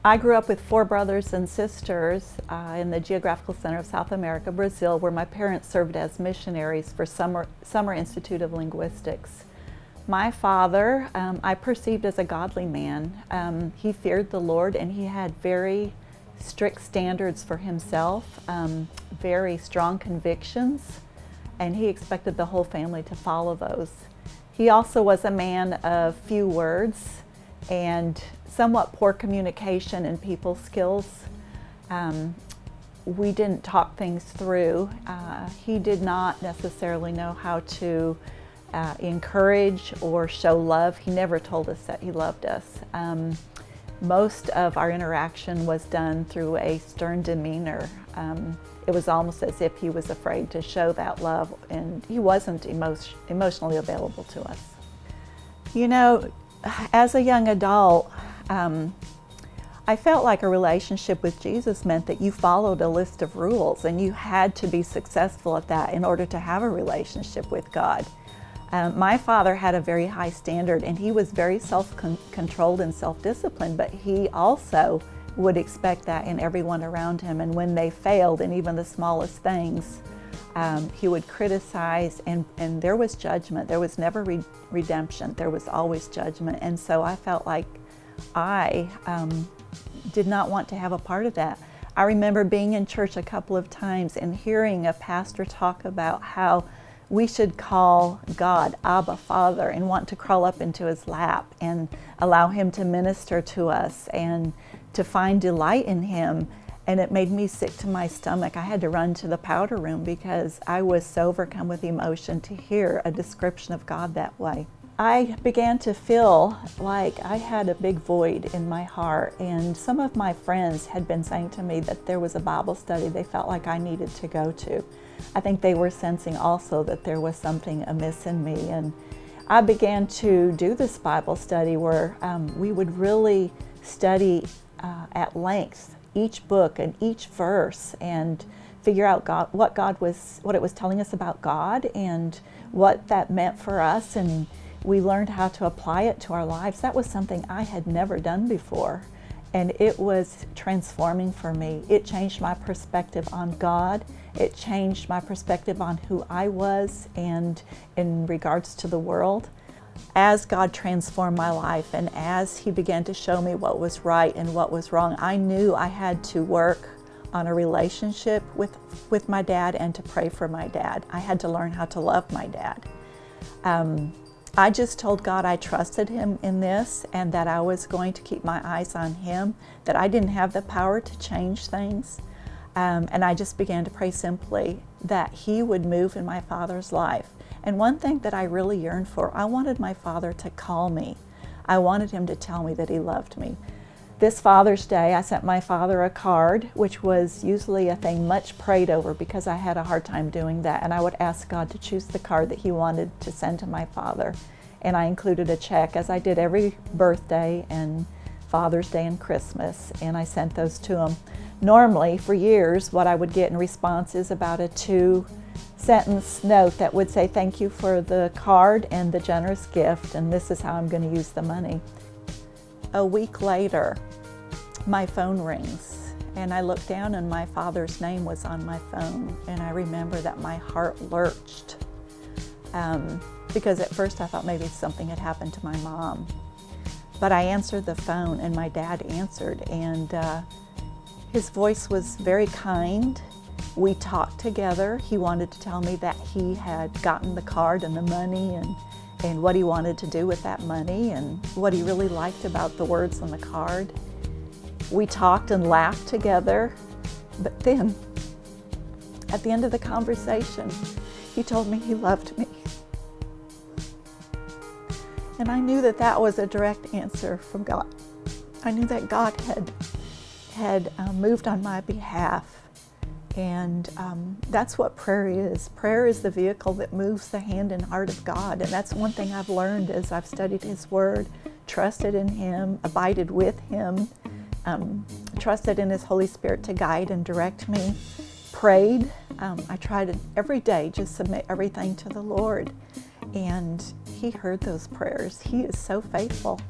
I grew up with 4 brothers and sisters in the geographical center of South America, Brazil, where my parents served as missionaries for Summer Institute of Linguistics. My father, I perceived as a godly man. He feared the Lord, and he had very strict standards for himself, very strong convictions, and he expected the whole family to follow those. He also was a man of few words and somewhat poor communication and people skills. We didn't talk things through. He did not necessarily know how to encourage or show love. He never told us that he loved us. Most of our interaction was done through a stern demeanor. It was almost as if he was afraid to show that love, and he wasn't emotionally available to us. You know, as a young adult, I felt like a relationship with Jesus meant that you followed a list of rules, and you had to be successful at that in order to have a relationship with God. My father had a very high standard, and he was very self-controlled and self-disciplined, but he also would expect that in everyone around him. And when they failed in even the smallest things, he would criticize, and there was judgment. There was never redemption. There was always judgment. And so I felt like I did not want to have a part of that. I remember being in church a couple of times and hearing a pastor talk about how we should call God Abba, Father, and want to crawl up into his lap and allow him to minister to us and to find delight in him. And it made me sick to my stomach. I had to run to the powder room because I was so overcome with emotion to hear a description of God that way. I began to feel like I had a big void in my heart, and some of my friends had been saying to me that there was a Bible study they felt like I needed to go to. I think they were sensing also that there was something amiss in me, and I began to do this Bible study where we would really study at length each book and each verse and figure out what it was telling us about God and what that meant for us, and we learned how to apply it to our lives. That was something I had never done before, and it was transforming for me. It changed my perspective on God. It changed my perspective on who I was and in regards to the world. As God transformed my life and as he began to show me what was right and what was wrong, I knew I had to work on a relationship with my dad and to pray for my dad. I had to learn how to love my dad. I just told God I trusted him in this and that I was going to keep my eyes on him, that I didn't have the power to change things. And I just began to pray simply that he would move in my father's life. And one thing that I really yearned for, I wanted my father to call me. I wanted him to tell me that he loved me. This Father's Day, I sent my father a card, which was usually a thing much prayed over because I had a hard time doing that. And I would ask God to choose the card that he wanted to send to my father. And I included a check, as I did every birthday and Father's Day and Christmas, and I sent those to him. Normally, for years, what I would get in response is about a 2-sentence note that would say, "Thank you for the card and the generous gift, and this is how I'm going to use the money." A week later, my phone rings, and I look down and my father's name was on my phone, and I remember that my heart lurched because at first I thought maybe something had happened to my mom. But I answered the phone, and my dad answered, and his voice was very kind. We talked together. He wanted to tell me that he had gotten the card and the money and what he wanted to do with that money and what he really liked about the words on the card. We talked and laughed together, but then at the end of the conversation, he told me he loved me. And I knew that that was a direct answer from God. I knew that God had moved on my behalf. And that's what prayer is. Prayer is the vehicle that moves the hand and heart of God. And that's one thing I've learned as I've studied his word, trusted in him, abided with him, trusted in his Holy Spirit to guide and direct me, prayed. I tried every day, just submit everything to the Lord. And he heard those prayers. He is so faithful.